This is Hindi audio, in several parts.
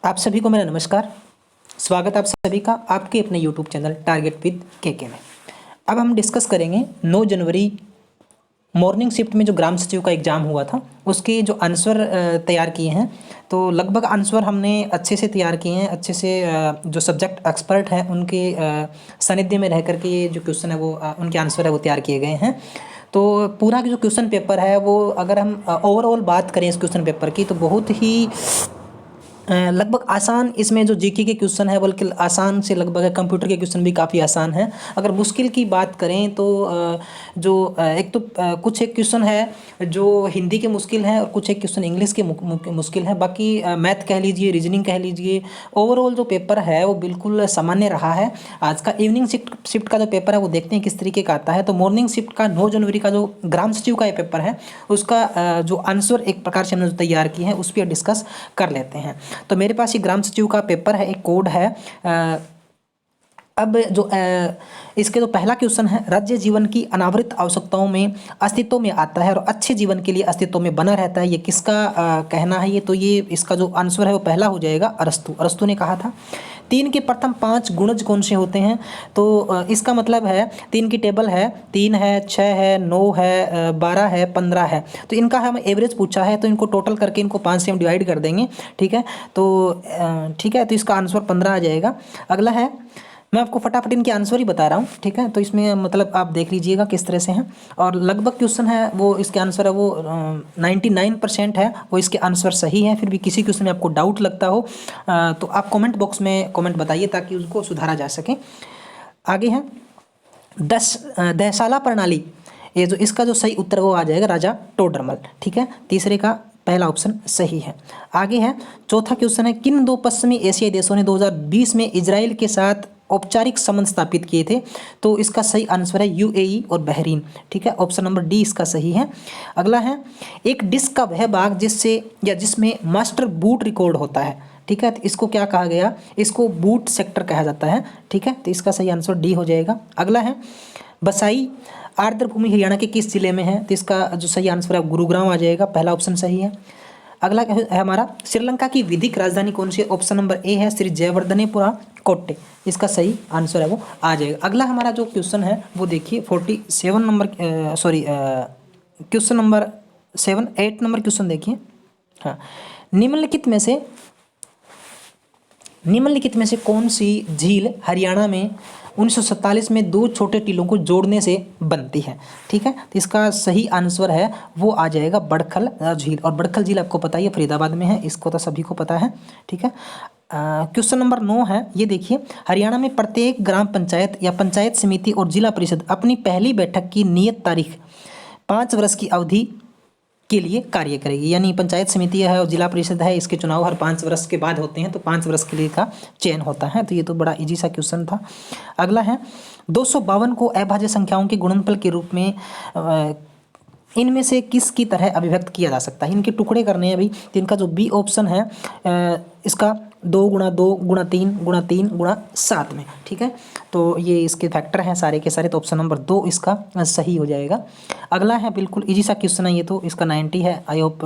आप सभी को मेरा नमस्कार। स्वागत आप सभी का आपके अपने यूट्यूब चैनल टारगेट विद के में। अब हम डिस्कस करेंगे 9 जनवरी मॉर्निंग शिफ्ट में जो ग्राम सचिव का एग्ज़ाम हुआ था उसके जो आंसर तैयार किए हैं। तो लगभग आंसर हमने अच्छे से तैयार किए हैं, अच्छे से जो सब्जेक्ट एक्सपर्ट हैं उनके सानिध्य में रह करके ये जो क्वेश्चन है वो उनके आंसर है वो तैयार किए गए हैं। तो पूरा जो क्वेश्चन पेपर है वो अगर हम ओवरऑल बात करें इस क्वेश्चन पेपर की तो बहुत ही लगभग आसान इसमें जो जीके के क्वेश्चन है बल्कि आसान से लगभग है। कंप्यूटर के क्वेश्चन भी काफ़ी आसान है। अगर मुश्किल की बात करें तो एक तो कुछ एक क्वेश्चन है जो हिंदी के मुश्किल हैं और कुछ एक क्वेश्चन इंग्लिश के मुश्किल है। बाकी मैथ कह लीजिए, रीजनिंग कह लीजिए, ओवरऑल जो पेपर है वो बिल्कुल सामान्य रहा है। आज का इवनिंग शिफ्ट का जो पेपर है वो देखते हैं किस तरीके का आता है। तो मॉर्निंग शिफ्ट का 9 जनवरी का जो ग्राम सचिव का ये पेपर है उसका जो आंसर एक प्रकार से हमने जो तैयार किए हैं उस पर डिस्कस कर लेते हैं। तो मेरे पास ये ग्राम सचिव का पेपर है, एक कोड है। अब जो इसके जो पहला क्वेश्चन है, राज्य जीवन की अनावृत आवश्यकताओं में अस्तित्व में आता है और अच्छे जीवन के लिए अस्तित्व में बना रहता है, ये किसका कहना है? ये तो ये इसका जो आंसर है वो पहला हो जाएगा अरस्तु ने कहा था। 3 के प्रथम 5 गुणज कौन से होते हैं? तो इसका मतलब है 3 की टेबल है, 3 है, 6 है, 9 है, 12 है, 15 है। तो इनका हम एवरेज पूछा है तो इनको टोटल करके इनको 5 से हम डिवाइड कर देंगे। ठीक है, तो ठीक है, तो इसका आंसर 15 आ जाएगा। अगला है, मैं आपको फटाफट इनके आंसर ही बता रहा हूँ। ठीक है, तो इसमें मतलब आप देख लीजिएगा किस तरह से हैं। और लगभग क्वेश्चन है वो इसके आंसर है वो 99% है वो इसके आंसर सही है। फिर भी किसी क्वेश्चन में आपको डाउट लगता हो तो आप कमेंट बॉक्स में कमेंट बताइए ताकि उसको सुधारा जा सके। आगे है दहसाला प्रणाली, ये जो इसका जो सही उत्तर वो आ जाएगा राजा टोडरमल। ठीक है, तीसरे का पहला ऑप्शन सही है। आगे है चौथा क्वेश्चन है, किन 2 पश्चिमी एशियाई देशों ने 2020 में इजराइल के साथ औपचारिक संबंध स्थापित किए थे? तो इसका सही आंसर है यूएई और बहरीन। ठीक है, ऑप्शन नंबर डी इसका सही है। अगला है, एक डिस्क का वह भाग जिससे या जिसमें मास्टर बूट रिकॉर्ड होता है। ठीक है, तो इसको क्या कहा गया? इसको बूट सेक्टर कहा जाता है। ठीक है, तो इसका सही आंसर डी हो जाएगा। अगला है, बसाई आर्द्र भूमि हरियाणा के किस जिले में है? तो इसका जो सही आंसर है गुरुग्राम आ जाएगा, पहला ऑप्शन सही है। अगला है हमारा, श्रीलंका की विधिक राजधानी कौन सी है? ऑप्शन नंबर ए है श्री जयवर्धनेपुरा कोट्टे, इसका सही आंसर है वो आ जाएगा। अगला हमारा जो क्वेश्चन है वो देखिए 47 number question number 8 number question देखिए। हाँ, निम्नलिखित में से कौन सी झील हरियाणा में 1947 में 2 छोटे टीलों को जोड़ने से बनती है? ठीक है, तो इसका सही आंसर है वो आ जाएगा बड़खल झील। और बड़खल झील आपको पता ही है फरीदाबाद में है, इसको तो सभी को पता है। ठीक है, क्वेश्चन नंबर 9 है, ये देखिए, हरियाणा में प्रत्येक ग्राम पंचायत या पंचायत समिति और जिला परिषद अपनी पहली बैठक की नियत तारीख 5 वर्ष की अवधि के लिए कार्य करेगी। यानी पंचायत समिति है और जिला परिषद है, इसके चुनाव हर 5 वर्ष के बाद होते हैं, तो 5 वर्ष के लिए का चयन होता है। तो ये तो बड़ा इजी सा क्वेश्चन था। अगला है, 252 को अभाज्य संख्याओं के गुणनफल के रूप में इनमें से किस की तरह अभिव्यक्त किया जा सकता है? इनके टुकड़े करने हैं अभी, तो इनका जो बी ऑप्शन है इसका 2 × 2 × 3 × 3 × 7 में। ठीक है, तो ये इसके फैक्टर हैं सारे के सारे, तो ऑप्शन नंबर 2 इसका सही हो जाएगा। अगला है, बिल्कुल इजी सा क्वेश्चन है ये, तो इसका 90 है। आई होप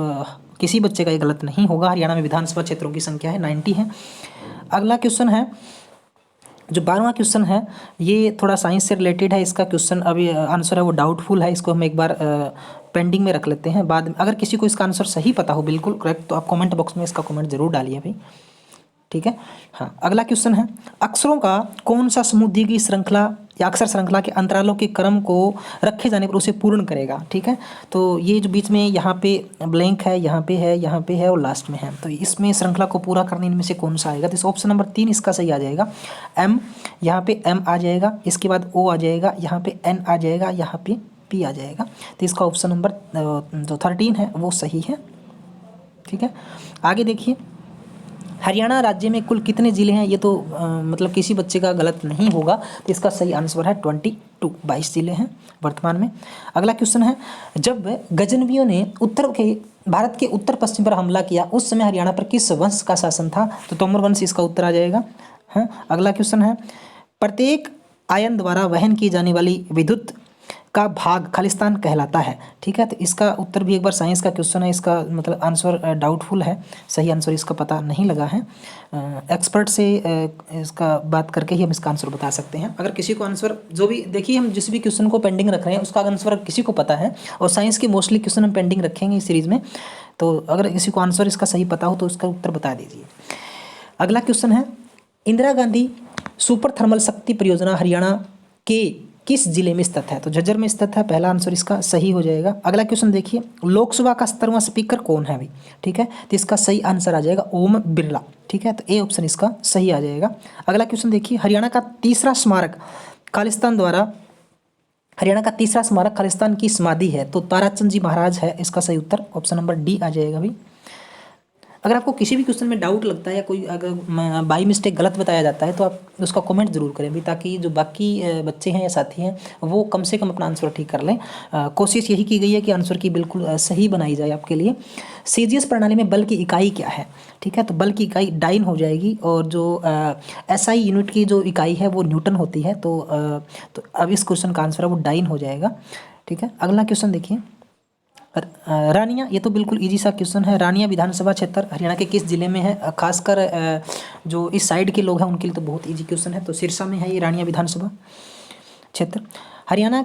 किसी बच्चे का ये गलत नहीं होगा। हरियाणा में विधानसभा क्षेत्रों की संख्या है 90 है। अगला क्वेश्चन है, जो 12वां क्वेश्चन है ये थोड़ा साइंस से रिलेटेड है। इसका क्वेश्चन अभी आंसर है वो डाउटफुल है, इसको हम एक बार पेंडिंग में रख लेते हैं। बाद में अगर किसी को इसका आंसर सही पता हो बिल्कुल करेक्ट, तो आप कमेंट बॉक्स में इसका कमेंट जरूर डालिए भाई। ठीक है, हाँ, अगला क्वेश्चन है, अक्षरों का कौन सा समूह दी गई श्रृंखला या अक्षर श्रृंखला के अंतरालों के क्रम को रखे जाने पर उसे पूर्ण करेगा? ठीक है, तो ये जो बीच में यहाँ पे ब्लैंक है, यहाँ पे है, यहाँ पे है और लास्ट में है, तो इसमें श्रृंखला को पूरा करने इनमें से कौन सा आएगा? तो इस ऑप्शन नंबर 3 इसका सही आ जाएगा। एम, यहाँ पे एम आ जाएगा, इसके बाद ओ आ जाएगा, यहाँ पे एन आ जाएगा, यहाँ पे पी आ जाएगा। तो इसका ऑप्शन नंबर जो 13 है वो सही है। ठीक है, आगे देखिए, हरियाणा राज्य में कुल कितने ज़िले हैं? ये तो मतलब किसी बच्चे का गलत नहीं होगा, तो इसका सही आंसर है 22 ज़िले हैं वर्तमान में। अगला क्वेश्चन है, जब गजनवियों ने भारत के उत्तर पश्चिम पर हमला किया उस समय हरियाणा पर किस वंश का शासन था? तो तोमर वंश इसका उत्तर आ जाएगा। हाँ, अगला क्वेश्चन है, प्रत्येक आयन द्वारा वहन की जाने वाली विद्युत का भाग खालिस्तान कहलाता है। ठीक है, तो इसका उत्तर भी एक बार साइंस का क्वेश्चन है, इसका मतलब आंसर डाउटफुल है, सही आंसर इसका पता नहीं लगा है। एक्सपर्ट से इसका बात करके ही हम इसका आंसर बता सकते हैं। अगर किसी को आंसर जो भी, देखिए हम जिस भी क्वेश्चन को पेंडिंग रख रहे हैं उसका आंसर किसी को पता है, और साइंस के मोस्टली क्वेश्चन हम पेंडिंग रखेंगे इस सीरीज़ में, तो अगर किसी को आंसर इसका सही पता हो तो उसका उत्तर बता दीजिए। अगला क्वेश्चन है, इंदिरा गांधी सुपर थर्मल शक्ति परियोजना हरियाणा के किस जिले में स्थित है? तो झज्जर में स्थित है, पहला आंसर इसका सही हो जाएगा। अगला क्वेश्चन देखिए, लोकसभा का 17वां स्पीकर कौन है अभी? ठीक है, तो इसका सही आंसर आ जाएगा ओम बिरला। ठीक है, तो ए ऑप्शन इसका सही आ जाएगा। अगला क्वेश्चन देखिए, हरियाणा का तीसरा स्मारक खालिस्तान की समाधि है, तो ताराचंद जी महाराज है, इसका सही उत्तर ऑप्शन नंबर डी आ जाएगा भाई। अगर आपको किसी भी क्वेश्चन में डाउट लगता है या कोई अगर बाई मिस्टेक गलत बताया जाता है तो आप उसका कमेंट जरूर करें भी, ताकि जो बाकी बच्चे हैं या साथी हैं वो कम से कम अपना आंसर ठीक कर लें। कोशिश यही की गई है कि आंसर की बिल्कुल सही बनाई जाए आपके लिए। सीजीएस प्रणाली में बल की इकाई क्या है? ठीक है, तो बल की इकाई डाइन हो जाएगी, और जो एसआई यूनिट की जो इकाई है वो न्यूटन होती है, तो अब इस क्वेश्चन का आंसर है वो डाइन हो जाएगा। ठीक है, अगला क्वेश्चन देखिए, रानिया, ये तो बिल्कुल इजी सा क्वेश्चन है। रानिया विधानसभा क्षेत्र हरियाणा के किस जिले में है? खासकर जो इस साइड के लोग हैं उनके लिए तो बहुत इजी क्वेश्चन है, तो सिरसा में है ये रानिया विधानसभा क्षेत्र हरियाणा।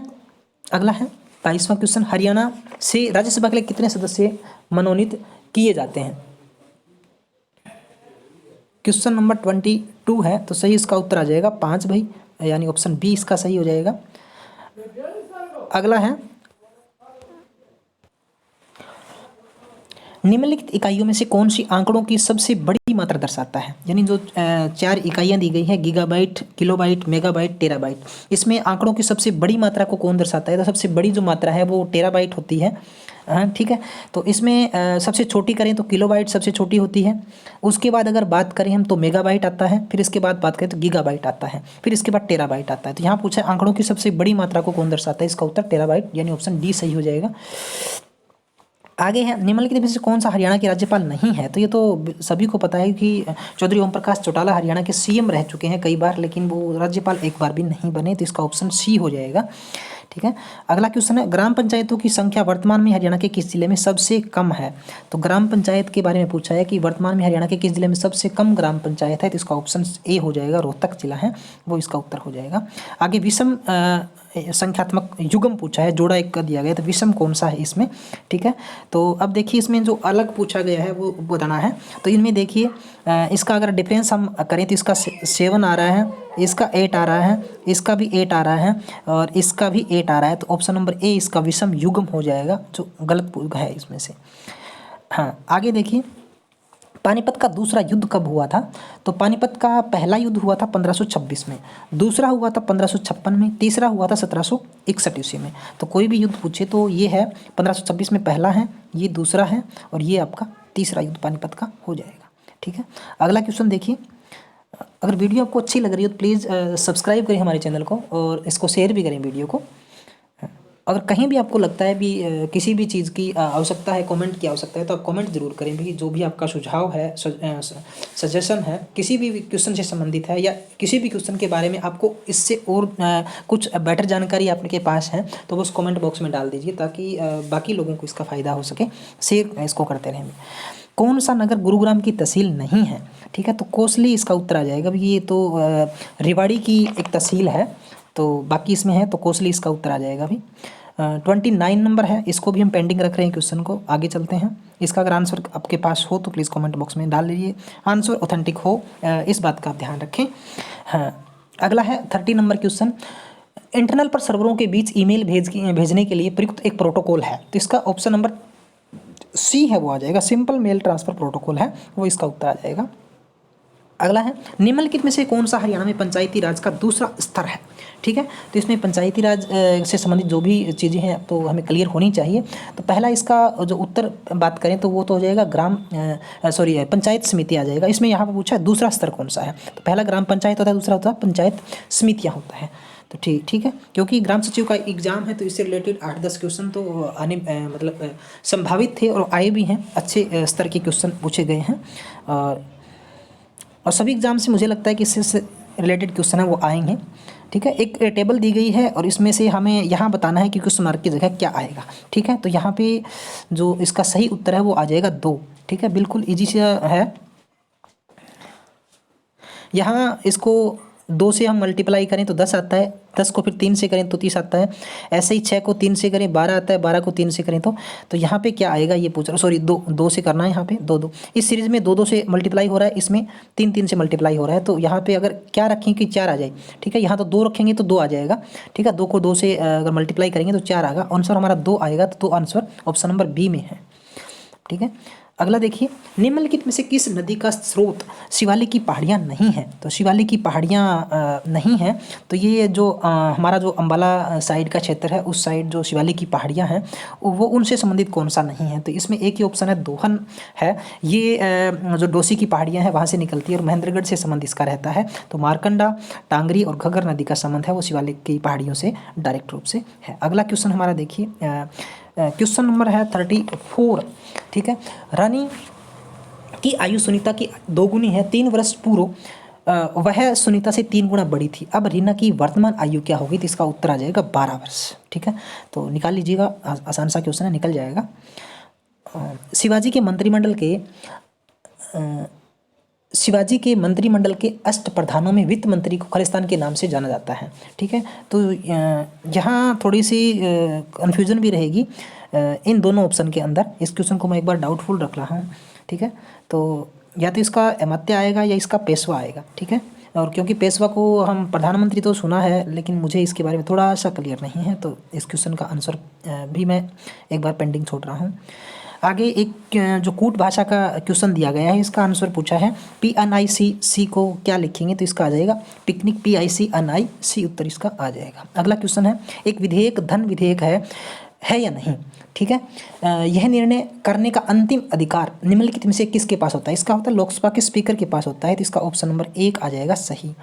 अगला है 22वां क्वेश्चन, हरियाणा से राज्यसभा के लिए कितने सदस्य मनोनीत किए जाते हैं? क्वेश्चन नंबर 22 है, तो सही इसका उत्तर आ जाएगा 5 भाई, यानी ऑप्शन बी इसका सही हो जाएगा। अगला है, निम्नलिखित इकाइयों में से कौन सी आंकड़ों की सबसे बड़ी मात्रा दर्शाता है? यानी जो 4 इकाइयाँ दी गई हैं, गीगाबाइट, किलोबाइट, मेगाबाइट, टेराबाइट, इसमें आंकड़ों की सबसे बड़ी मात्रा को कौन दर्शाता है? तो सबसे बड़ी जो मात्रा है वो टेराबाइट होती है। हाँ ठीक है, तो इसमें सबसे छोटी करें तो किलोबाइट सबसे छोटी होती है, उसके बाद अगर बात करें हम तो मेगाबाइट आता है, फिर इसके बाद बात करें तो गीगाबाइट आता है, फिर इसके बाद टेराबाइट आता है। तो यहाँ पूछा आंकड़ों की सबसे बड़ी मात्रा को कौन दर्शाता है? इसका उत्तर टेराबाइट, यानी ऑप्शन डी सही हो जाएगा। आगे है, निम्नलिखित में से कौन सा हरियाणा के राज्यपाल नहीं है? तो ये तो सभी को पता है कि चौधरी ओम प्रकाश चौटाला हरियाणा के सीएम रह चुके हैं कई बार, लेकिन वो राज्यपाल एक बार भी नहीं बने, तो इसका ऑप्शन सी हो जाएगा। ठीक है, अगला क्वेश्चन है, ग्राम पंचायतों की संख्या वर्तमान में हरियाणा के किस जिले में सबसे कम है? तो ग्राम पंचायत के बारे में पूछा है कि वर्तमान में हरियाणा के किस जिले में सबसे कम ग्राम पंचायत है, तो इसका ऑप्शन ए हो जाएगा, रोहतक जिला है वो इसका उत्तर हो जाएगा। आगे विषम संख्यात्मक युग्म पूछा है, जोड़ा एक का दिया गया, तो विषम कौन सा है इसमें? ठीक है, तो अब देखिए इसमें जो अलग पूछा गया है वो बताना है। तो इनमें देखिए इसका अगर डिफरेंस हम करें तो इसका 7 आ रहा है, इसका 8 आ रहा है, इसका भी 8 आ रहा है, और इसका भी 8 आ रहा है, तो ऑप्शन नंबर ए इसका विषम युग्म हो जाएगा, जो गलत है इसमें से। हाँ, आगे देखिए, पानीपत का दूसरा युद्ध कब हुआ था? तो पानीपत का पहला युद्ध हुआ था 1526 में, दूसरा हुआ था 1556 में, तीसरा हुआ था 1761 ईस्वी में। तो कोई भी युद्ध पूछे तो ये है 1526 में पहला है, ये दूसरा है, और ये आपका तीसरा युद्ध पानीपत का हो जाएगा। ठीक है, अगला क्वेश्चन देखिए, अगर वीडियो आपको अच्छी लग रही हो तो प्लीज़ सब्सक्राइब करें हमारे चैनल को, और इसको शेयर भी करें वीडियो को। अगर कहीं भी आपको लगता है भी किसी भी चीज़ की आवश्यकता है, कमेंट की आवश्यकता है, तो आप कमेंट जरूर करें भी, जो भी आपका सुझाव है, सजेशन है, किसी भी क्वेश्चन से संबंधित है, या किसी भी क्वेश्चन के बारे में आपको इससे और कुछ बेटर जानकारी आपके पास है, तो वो उस कमेंट बॉक्स में डाल दीजिए, ताकि बाकी लोगों को इसका फ़ायदा हो सके। शेयर इसको करते रहेंगे। कौन सा नगर गुरुग्राम की तहसील नहीं है? ठीक है, तो कोसली इसका उत्तर आ जाएगा। ये तो रेवाड़ी की एक तहसील है, तो बाकी इसमें है, तो कोसली इसका उत्तर आ जाएगा भी। 29 नंबर है, इसको भी हम पेंडिंग रख रहे हैं क्वेश्चन को, आगे चलते हैं। इसका अगर आंसर आपके पास हो तो प्लीज़ कमेंट बॉक्स में डाल लीजिए, आंसर ऑथेंटिक हो, इस बात का आप ध्यान रखें। हाँ, अगला है 30 नंबर क्वेश्चन, इंटरनल पर सर्वरों के बीच ईमेल भेजने के लिए प्रयुक्त एक प्रोटोकॉल है, तो इसका ऑप्शन नंबर सी है वो आ जाएगा, सिंपल मेल ट्रांसफ़र प्रोटोकॉल है वो इसका उत्तर आ जाएगा। अगला है, निम्नलिखित में से कौन सा हरियाणा में पंचायती राज का दूसरा स्तर है? ठीक है, तो इसमें पंचायती राज से संबंधित जो भी चीज़ें हैं तो हमें क्लियर होनी चाहिए। तो पहला इसका जो उत्तर बात करें तो वो तो हो जाएगा पंचायत समिति आ जाएगा। इसमें यहाँ पर पूछा है दूसरा स्तर कौन सा है, तो पहला ग्राम पंचायत होता है, दूसरा होता है पंचायत समितियाँ होता है। तो ठीक है, क्योंकि ग्राम सचिव का एग्जाम है तो इससे रिलेटेड 8-10 क्वेश्चन तो आने मतलब संभावित थे और आए भी हैं, अच्छे स्तर के क्वेश्चन पूछे गए हैं। और सभी एग्जाम से मुझे लगता है कि इससे रिलेटेड क्वेश्चन है वो आएंगे। ठीक है, एक टेबल दी गई है और इसमें से हमें यहाँ बताना है कि क्वेश्चन मार्क की जगह क्या आएगा। ठीक है, तो यहाँ पे जो इसका सही उत्तर है वो आ जाएगा 2। ठीक है, बिल्कुल ईजी सा है। यहाँ इसको 2 से हम मल्टीप्लाई करें तो 10 आता है, 10 को फिर 3 से करें तो 30 आता है, ऐसे ही 6 को 3 से करें 12 आता है, 12 को 3 से करें तो यहाँ पे क्या आएगा ये पूछ रहा हूँ, सॉरी 2 से करना है यहाँ पे 2 इस सीरीज़ में 2 से मल्टीप्लाई हो रहा है, इसमें 3 से मल्टीप्लाई हो रहा है। तो यहाँ पे अगर क्या रखें कि 4 आ जाए। ठीक है, यहाँ तो 2 रखेंगे तो 2 आ जाएगा। ठीक है, 2 को 2 से अगर मल्टीप्लाई करेंगे तो 4 आएगा, आंसर हमारा 2 आएगा। तो आंसर ऑप्शन नंबर बी में है। ठीक है, अगला देखिए, निम्नलिखित में से किस नदी का स्रोत शिवालिक की पहाड़ियाँ नहीं हैं। तो शिवालिक की पहाड़ियाँ नहीं हैं, तो ये जो हमारा जो अंबाला साइड का क्षेत्र है उस साइड जो शिवालिक की पहाड़ियाँ हैं वो उनसे संबंधित कौन सा नहीं है। तो इसमें एक ही ऑप्शन है दोहन है, ये जो डोसी की पहाड़ियाँ हैं वहाँ से निकलती है और महेंद्रगढ़ से संबंध इसका रहता है। तो मारकंडा, टांगरी और घग्गर नदी का संबंध है वो शिवालिक की पहाड़ियों से डायरेक्ट रूप से है। अगला क्वेश्चन हमारा देखिए, क्वेश्चन नंबर है 34। ठीक है, रानी की आयु सुनीता की 2 गुनी है। 3 वर्ष पूर्व वह सुनीता से 3 गुना बड़ी थी। अब रीना की वर्तमान आयु क्या होगी। तो इसका उत्तर आ जाएगा 12 वर्ष। ठीक है, तो निकाल लीजिएगा, आसान सा क्वेश्चन है, निकल जाएगा। शिवाजी के मंत्रिमंडल के अष्ट प्रधानों में वित्त मंत्री को खालिस्तान के नाम से जाना जाता है। ठीक है, तो यहाँ थोड़ी सी कन्फ्यूजन भी रहेगी इन दोनों ऑप्शन के अंदर। इस क्वेश्चन को मैं एक बार डाउटफुल रख रहा हूँ। ठीक है, तो या तो इसका अमात्य आएगा या इसका पेशवा आएगा। ठीक है, और क्योंकि पेशवा को हम प्रधानमंत्री तो सुना है लेकिन मुझे इसके बारे में थोड़ा सा क्लियर नहीं है, तो इस क्वेश्चन का आंसर भी मैं एक बार पेंडिंग छोड़ रहा हूँ। आगे एक जो कूट भाषा का क्वेश्चन दिया गया है, इसका आंसर पूछा है PNIC को क्या लिखेंगे। तो इसका आ जाएगा पिकनिक, PICNIC उत्तर इसका आ जाएगा। अगला क्वेश्चन है, एक विधेयक धन विधेयक है या नहीं। ठीक है, यह निर्णय करने का अंतिम अधिकार निम्नलिखित में से किसके पास होता है। इसका होता है लोकसभा के स्पीकर के पास होता है। तो इसका ऑप्शन नंबर 1 आ जाएगा सही।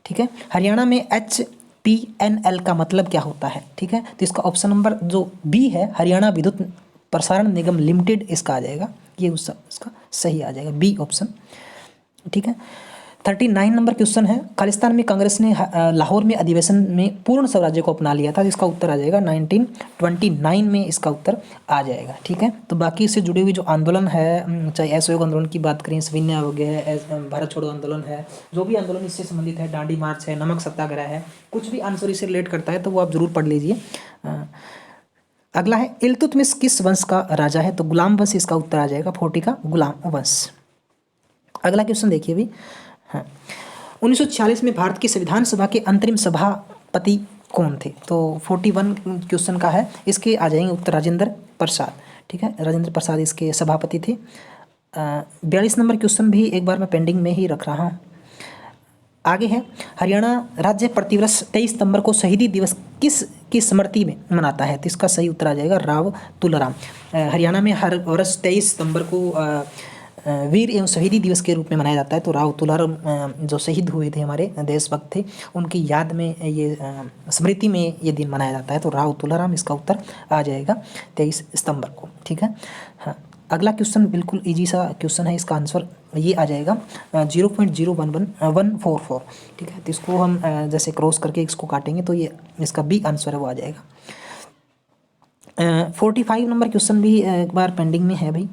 ठीक है, हरियाणा में HPNL का मतलब क्या होता है। ठीक है, तो इसका ऑप्शन नंबर जो बी है, हरियाणा विद्युत प्रसारण निगम लिमिटेड, इसका आ जाएगा, ये इसका सही आ जाएगा बी ऑप्शन। ठीक है, 39 नंबर क्वेश्चन है, खालिस्तान में कांग्रेस ने लाहौर में अधिवेशन में पूर्ण स्वराज्य को अपना लिया था। इसका उत्तर आ जाएगा 1929 में इसका उत्तर आ जाएगा। ठीक है, तो बाकी इससे जुड़ी हुई जो आंदोलन है, चाहे असहयोग आंदोलन की बात करें, सविनय हो गया, भारत छोड़ो आंदोलन है, जो भी आंदोलन इससे संबंधित है, डांडी मार्च है, नमक सत्याग्रह है, कुछ भी आंसर इससे रिलेट करता है तो वो आप जरूर पढ़ लीजिए। अगला है, इल्तुतमिश किस वंश का राजा है। तो गुलाम वंश इसका उत्तर आ जाएगा, 40 का गुलाम वंश। अगला क्वेश्चन देखिए भी, हाँ, 1946 में भारत की संविधान सभा के अंतरिम सभापति कौन थे। तो 41 क्वेश्चन का है, इसके आ जाएंगे उत्तर राजेंद्र प्रसाद। ठीक है, राजेंद्र प्रसाद इसके सभापति थे। 42 नंबर क्वेश्चन भी एक बार मैं पेंडिंग में ही रख रहा हूँ। आगे है, हरियाणा राज्य प्रतिवर्ष 23 सितंबर को शहीदी दिवस किस की स्मृति में मनाता है। तो इसका सही उत्तर आ जाएगा राव तुलाराम। हरियाणा में हर वर्ष 23 सितंबर को वीर एवं शहीदी दिवस के रूप में मनाया जाता है। तो राव तुलाराम जो शहीद हुए थे, हमारे देशभक्त थे, उनकी याद में ये स्मृति में ये दिन मनाया जाता है। तो राव तुलाराम इसका उत्तर आ जाएगा 23 सितंबर को। ठीक है, हाँ, अगला क्वेश्चन बिल्कुल इजी सा क्वेश्चन है, इसका आंसर ये आ जाएगा 0.011144। ठीक है, तो इसको हम जैसे क्रॉस करके इसको काटेंगे तो ये इसका बी आंसर है वो आ जाएगा। 45 नंबर क्वेश्चन भी एक बार पेंडिंग में है भाई।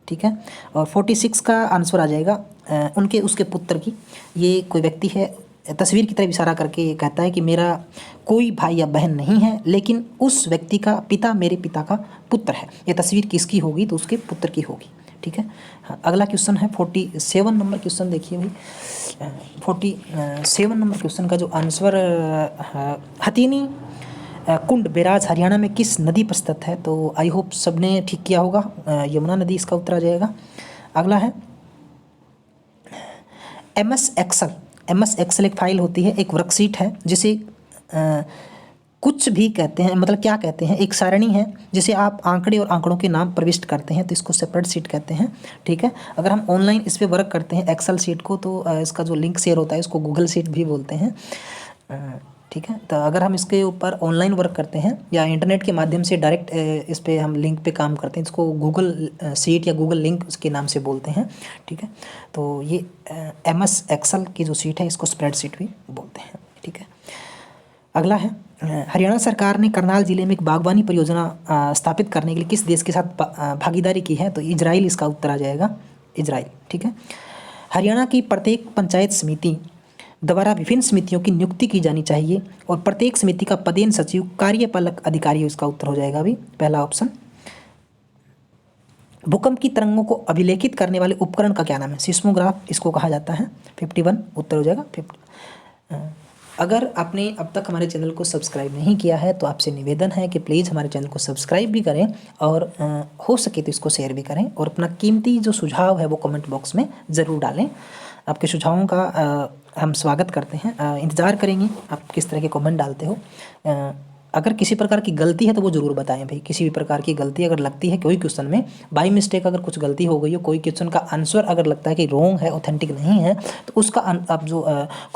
ठीक है, और 46 का आंसर आ जाएगा उसके पुत्र की। ये कोई व्यक्ति है, तस्वीर की तरफ इशारा करके कहता है कि मेरा कोई भाई या बहन नहीं है, लेकिन उस व्यक्ति का पिता मेरे पिता का पुत्र है। ये तस्वीर किसकी होगी। तो उसके पुत्र की होगी। ठीक है, हाँ, अगला क्वेश्चन है 47 नंबर क्वेश्चन देखिए भाई। 47 नंबर क्वेश्चन का जो आंसर हथीनी कुंड बैराज हरियाणा में किस नदी पर स्थित है। तो आई होप सबने ठीक किया होगा, यमुना नदी इसका उत्तर आ जाएगा। अगला है MS एक्सेल एक फाइल होती है, एक वर्कशीट है जिसे कुछ भी कहते हैं, मतलब क्या कहते हैं, एक सारणी है जिसे आप आंकड़े और आंकड़ों के नाम प्रविष्ट करते हैं, तो इसको सेपरेट शीट कहते हैं। ठीक है, अगर हम ऑनलाइन इस पर वर्क करते हैं एक्सेल शीट को, तो इसका जो लिंक शेयर होता है इसको गूगल शीट भी बोलते हैं। ठीक है। तो अगर हम इसके ऊपर ऑनलाइन वर्क करते हैं या इंटरनेट के माध्यम से डायरेक्ट इस पे हम लिंक पे काम करते हैं, इसको गूगल शीट या गूगल लिंक उसके नाम से बोलते हैं, ठीक है। तो ये MS एक्सेल की जो शीट है इसको स्प्रेडशीट भी बोलते हैं, ठीक है। अगला है हरियाणा सरकार ने करनाल जिले में एक बागवानी परियोजना स्थापित करने के लिए किस देश के साथ भागीदारी की है? तो इजराइल इसका उत्तर आ जाएगा, इजराइल, ठीक है। हरियाणा की प्रत्येक पंचायत समिति द्वारा विभिन्न समितियों की नियुक्ति की जानी चाहिए और प्रत्येक समिति का पदेन सचिव कार्यपालक अधिकारी, इसका उत्तर हो जाएगा अभी पहला ऑप्शन। भूकंप की तरंगों को अभिलेखित करने वाले उपकरण का क्या नाम है? सिस्मोग्राफ इसको कहा जाता है। 51 उत्तर हो जाएगा। अगर आपने अब तक हमारे चैनल को सब्सक्राइब नहीं किया है तो आपसे निवेदन है कि प्लीज़ हमारे चैनल को सब्सक्राइब भी करें और हो सके तो इसको शेयर भी करें और अपना कीमती जो सुझाव है वो कमेंट बॉक्स में ज़रूर डालें। आपके सुझावों का हम स्वागत करते हैं, इंतज़ार करेंगे आप किस तरह के कमेंट डालते हो। अगर किसी प्रकार की गलती है तो वो ज़रूर बताएं भाई। किसी भी प्रकार की गलती अगर लगती है कोई क्वेश्चन में, बाई मिस्टेक अगर कुछ गलती हो गई हो, कोई क्वेश्चन का आंसर अगर लगता है कि रॉन्ग है, ऑथेंटिक नहीं है, तो उसका आप जो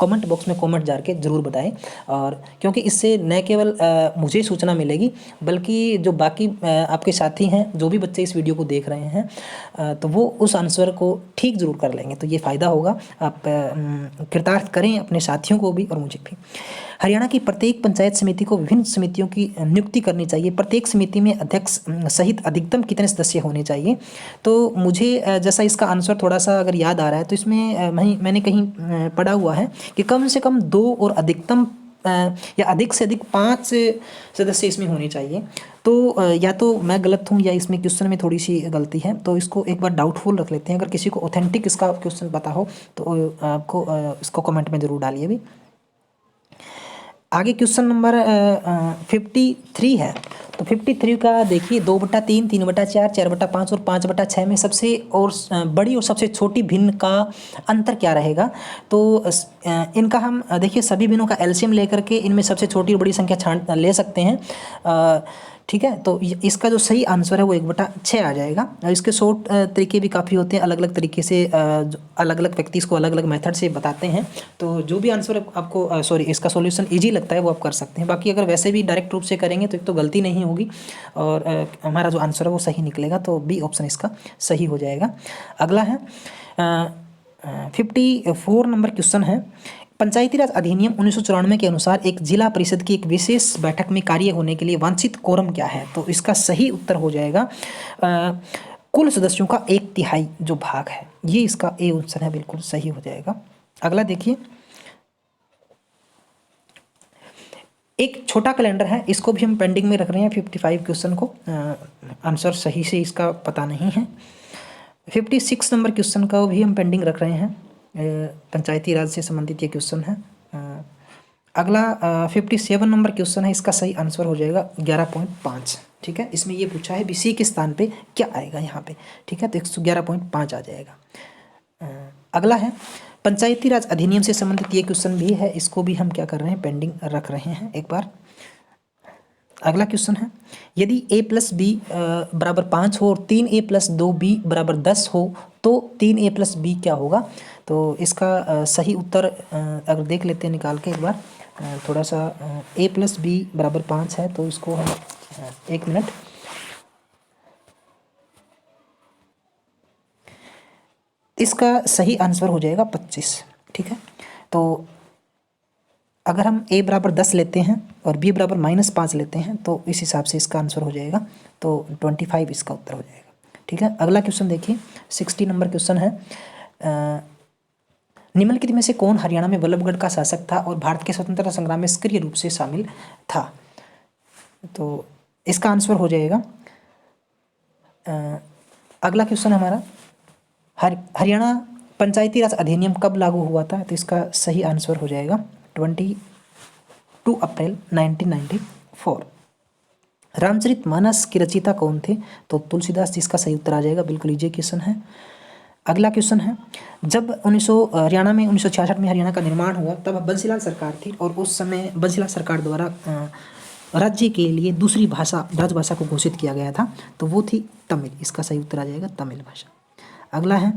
कमेंट बॉक्स में कमेंट जार के ज़रूर बताएं। और क्योंकि इससे न केवल मुझे सूचना मिलेगी बल्कि जो बाकी आपके साथी हैं, जो भी बच्चे इस वीडियो को देख रहे हैं, तो वो उस आंसर को ठीक ज़रूर कर लेंगे। तो ये फ़ायदा होगा। आप कृतार्थ करें अपने साथियों को भी और मुझे भी। हरियाणा की प्रत्येक पंचायत समिति को विभिन्न समितियों की नियुक्ति करनी चाहिए। प्रत्येक समिति में अध्यक्ष सहित अधिकतम कितने सदस्य होने चाहिए? तो मुझे जैसा इसका आंसर थोड़ा सा अगर याद आ रहा है तो इसमें मैंने कहीं पढ़ा हुआ है कि कम से कम 2 और अधिकतम या अधिक से अधिक 5 सदस्य इसमें होने चाहिए। तो या तो मैं गलत हूँ या इसमें क्वेश्चन में थोड़ी सी गलती है, तो इसको एक बार डाउटफुल रख लेते हैं। अगर किसी को ऑथेंटिक इसका क्वेश्चन पता हो तो आपको इसको कमेंट में ज़रूर डालिए भी। आगे क्वेश्चन नंबर 53 है। तो 53 का देखिए 2/3, 3/4, 4/5 और 5/6 में सबसे और बड़ी और सबसे छोटी भिन्न का अंतर क्या रहेगा? तो इनका हम देखिए सभी भिन्नों का एलसीएम लेकर के इनमें सबसे छोटी और बड़ी संख्या छांट ले सकते हैं, ठीक है। तो इसका जो सही आंसर है वो 1/6 आ जाएगा। इसके शॉर्ट तरीके भी काफ़ी होते हैं, अलग अलग तरीके से अलग अलग व्यक्ति इसको अलग अलग मेथड से बताते हैं। तो जो भी आंसर आपको इसका सॉल्यूशन इजी लगता है वो आप कर सकते हैं। बाकी अगर वैसे भी डायरेक्ट रूप से करेंगे तो एक तो गलती नहीं होगी और हमारा जो आंसर है वो सही निकलेगा। तो बी ऑप्शन इसका सही हो जाएगा। अगला है 54 नंबर क्वेश्चन है। पंचायती राज अधिनियम 1994 के अनुसार एक जिला परिषद की एक विशेष बैठक में कार्य होने के लिए वांछित कोरम क्या है? तो इसका सही उत्तर हो जाएगा कुल सदस्यों का 1/3 जो भाग है, ये इसका ए ऑप्शन है, बिल्कुल सही हो जाएगा। अगला देखिए, एक छोटा कैलेंडर है, इसको भी हम पेंडिंग में रख रहे हैं 55 क्वेश्चन को, आंसर सही से इसका पता नहीं है। 56 नंबर क्वेश्चन का भी हम पेंडिंग रख रहे हैं, पंचायती राज से संबंधित ये क्वेश्चन है। अगला 57 नंबर क्वेश्चन है, इसका सही आंसर हो जाएगा 11.5, ठीक है। इसमें ये पूछा है BC के स्थान पे क्या आएगा यहाँ पे, ठीक है। तो 111.5 आ जाएगा। अगला है पंचायती राज अधिनियम से संबंधित ये क्वेश्चन भी है, इसको भी हम क्या कर रहे हैं, पेंडिंग रख रहे हैं एक बार। अगला क्वेश्चन है, यदि A+B बराबर 5 हो और 3A + 2B बराबर 10 हो तो 3A + B क्या होगा? तो इसका सही उत्तर अगर देख लेते हैं निकाल के एक बार, थोड़ा सा A + B बराबर 5 है तो इसको हम 1 मिनट, इसका सही आंसर हो जाएगा 25, ठीक है। तो अगर हम A बराबर 10 लेते हैं और B बराबर -5 लेते हैं तो इस हिसाब से इसका आंसर हो जाएगा, तो 25 इसका उत्तर हो जाएगा, ठीक है। अगला क्वेश्चन देखिए, 60 नंबर क्वेश्चन है। निम्नलिखित में से कौन हरियाणा में बल्लभगढ़ का शासक था और भारत के स्वतंत्रता संग्राम में सक्रिय रूप से शामिल था? तो इसका आंसर हो जाएगा, अगला क्वेश्चन हमारा, हरियाणा पंचायती राज अधिनियम कब लागू हुआ था? तो इसका सही आंसर हो जाएगा 22 अप्रैल 1994। रामचरितमानस के रचयिता कौन थे? तो तुलसीदास जी, इसका सही उत्तर आ जाएगा, बिल्कुल इजी क्वेश्चन है। अगला क्वेश्चन है, जब हरियाणा में 1966 में हरियाणा का निर्माण हुआ तब बंसीलाल सरकार थी और उस समय बंसीलाल सरकार द्वारा राज्य के लिए दूसरी भाषा, राजभाषा को घोषित किया गया था, तो वो थी तमिल। इसका सही उत्तर आ जाएगा तमिल भाषा। अगला है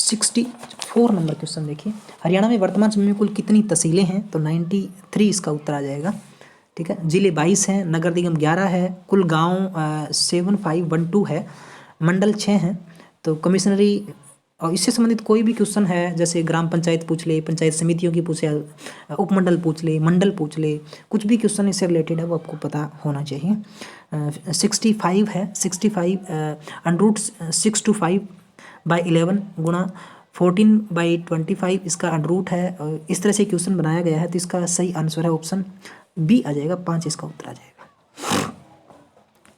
64 नंबर क्वेश्चन देखिए, हरियाणा में वर्तमान समय में कुल कितनी तहसीलें हैं? तो 93 इसका उत्तर आ जाएगा। ठीक है, जिले 22 हैं, नगर निगम 11 है, कुल गांव 7512 है, मंडल 6 हैं। तो कमिश्नरी और इससे संबंधित कोई भी क्वेश्चन है, जैसे ग्राम पंचायत पूछ ले, पंचायत समितियों की पूछे, उपमंडल पूछ ले, मंडल पूछ ले, कुछ भी क्वेश्चन इससे रिलेटेड है वो आपको पता होना चाहिए। 65 है, 65 √625/11 गुणा 14/25 इसका अंडरूट है। और इस तरह से क्वेश्चन बनाया गया है, तो इसका सही आंसर है ऑप्शन बी आ जाएगा, 5 इसका उत्तर आ जाएगा।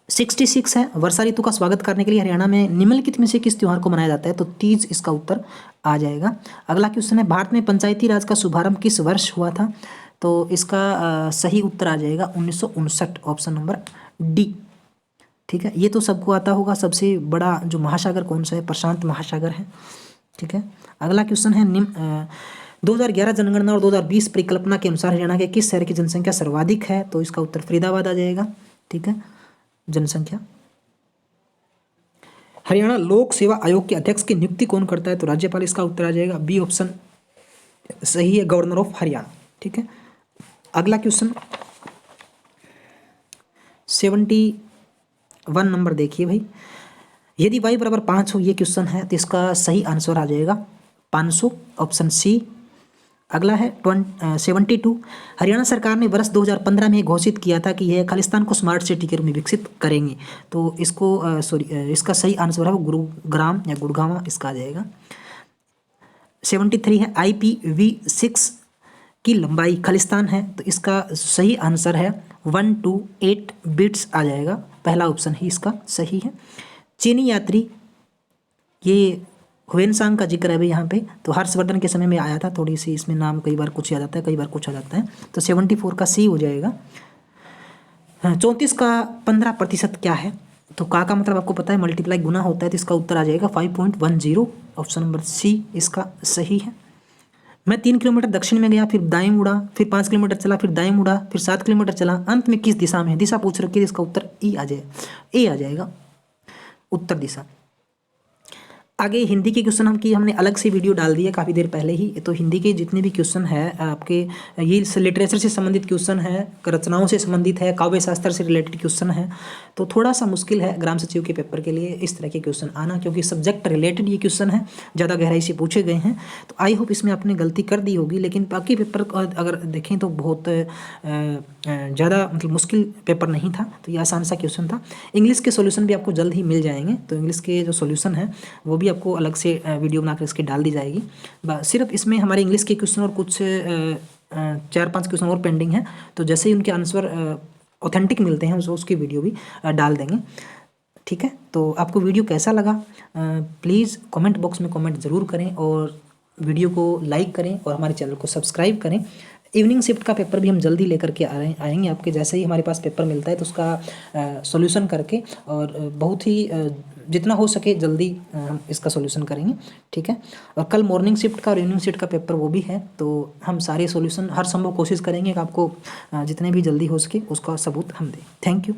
66 है, वर्षा ऋतु का स्वागत करने के लिए हरियाणा में निम्नलिखित में से किस त्योहार को मनाया जाता है? तो तीज इसका उत्तर आ जाएगा। अगला क्वेश्चन है, भारत में पंचायती राज का शुभारंभ किस वर्ष हुआ था? तो इसका सही उत्तर आ जाएगा 1959, ऑप्शन नंबर डी। ठीक है, ये तो सबको आता होगा, सबसे बड़ा जो महासागर कौन सा है? प्रशांत महासागर है। ठीक है, अगला क्वेश्चन है, 2011 जनगणना और 2020 परिकल्पना के अनुसार हरियाणा के किस शहर की जनसंख्या सर्वाधिक है? तो इसका उत्तर फरीदाबाद आ जाएगा। ठीक है, जनसंख्या। हरियाणा लोक सेवा आयोग के अध्यक्ष की नियुक्ति कौन करता है? तो राज्यपाल इसका उत्तर आ जाएगा, बी ऑप्शन सही है, गवर्नर ऑफ हरियाणा। ठीक है, अगला क्वेश्चन 71 नंबर देखिए भाई, यदि y बराबर 5 हो, ये क्वेश्चन है, तो इसका सही आंसर आ जाएगा 500, ऑप्शन सी। अगला है 72, हरियाणा सरकार ने वर्ष 2015 में घोषित किया था कि यह खालिस्तान को स्मार्ट सिटी के रूप में विकसित करेंगे। तो इसको इसका सही आंसर है वो गुरुग्राम या गुड़गांव इसका आ जाएगा। 73 है, IPv6 की लंबाई खालिस्तान है, तो इसका सही आंसर है 128 बिट्स आ जाएगा, पहला ऑप्शन ही इसका सही है। चीनी यात्री, ये हुएनसांग का जिक्र है भाई यहाँ पे, तो हर्षवर्धन के समय में आया था, थोड़ी सी इसमें नाम कई बार कुछ आ जाता है, कई बार कुछ आ जाता है, तो 74 का सी हो जाएगा। 34 का 15% क्या है? तो का मतलब आपको पता है, मल्टीप्लाई गुना होता है, तो इसका उत्तर आ जाएगा 5.10, ऑप्शन नंबर सी इसका सही है। मैं 3 किलोमीटर दक्षिण में गया, फिर दाएं मुड़ा, फिर 5 किलोमीटर चला, फिर दाएं मुड़ा, फिर 7 किलोमीटर चला, अंत में किस दिशा में? दिशा पूछ रखी है, इसका उत्तर ए आ जाएगा, उत्तर दिशा। आगे हिंदी के क्वेश्चन हमने अलग से वीडियो डाल दिया काफ़ी देर पहले ही, तो हिंदी के जितने भी क्वेश्चन है आपके, ये लिटरेचर से संबंधित क्वेश्चन है, रचनाओं से संबंधित है, काव्य शास्त्र से रिलेटेड क्वेश्चन है, तो थोड़ा सा मुश्किल है ग्राम सचिव के पेपर के लिए इस तरह के क्वेश्चन आना, क्योंकि सब्जेक्ट रिलेटेड ये क्वेश्चन है, ज़्यादा गहराई से पूछे गए हैं। तो आई होप इसमें आपने गलती कर दी होगी, लेकिन बाकी पेपर अगर देखें तो बहुत ज़्यादा मतलब मुश्किल पेपर नहीं था, तो ये आसान सा क्वेश्चन था। इंग्लिश के सॉल्यूशन भी आपको जल्द ही मिल जाएंगे, तो इंग्लिश के जो सॉल्यूशन है वो भी आपको अलग से वीडियो बनाकर इसकी डाल दी जाएगी। सिर्फ इसमें हमारे इंग्लिश के क्वेश्चन और कुछ 4-5 क्वेश्चन और पेंडिंग है, तो जैसे ही उनके आंसर ऑथेंटिक मिलते हैं उसकी वीडियो भी डाल देंगे। ठीक है, तो आपको वीडियो कैसा लगा प्लीज़ कमेंट बॉक्स में कमेंट ज़रूर करें, और वीडियो को लाइक करें और हमारे चैनल को सब्सक्राइब करें। इवनिंग शिफ्ट का पेपर भी हम जल्दी लेकर के आएंगे आपके, जैसे ही हमारे पास पेपर मिलता है तो उसका सॉल्यूशन करके, और बहुत ही जितना हो सके जल्दी हम इसका सॉल्यूशन करेंगे। ठीक है, और कल मॉर्निंग शिफ्ट का और इवनिंग शिफ्ट का पेपर वो भी है, तो हम सारे सॉल्यूशन हर संभव कोशिश करेंगे कि आपको जितने भी जल्दी हो सके उसका सबूत हम दें। Thank you.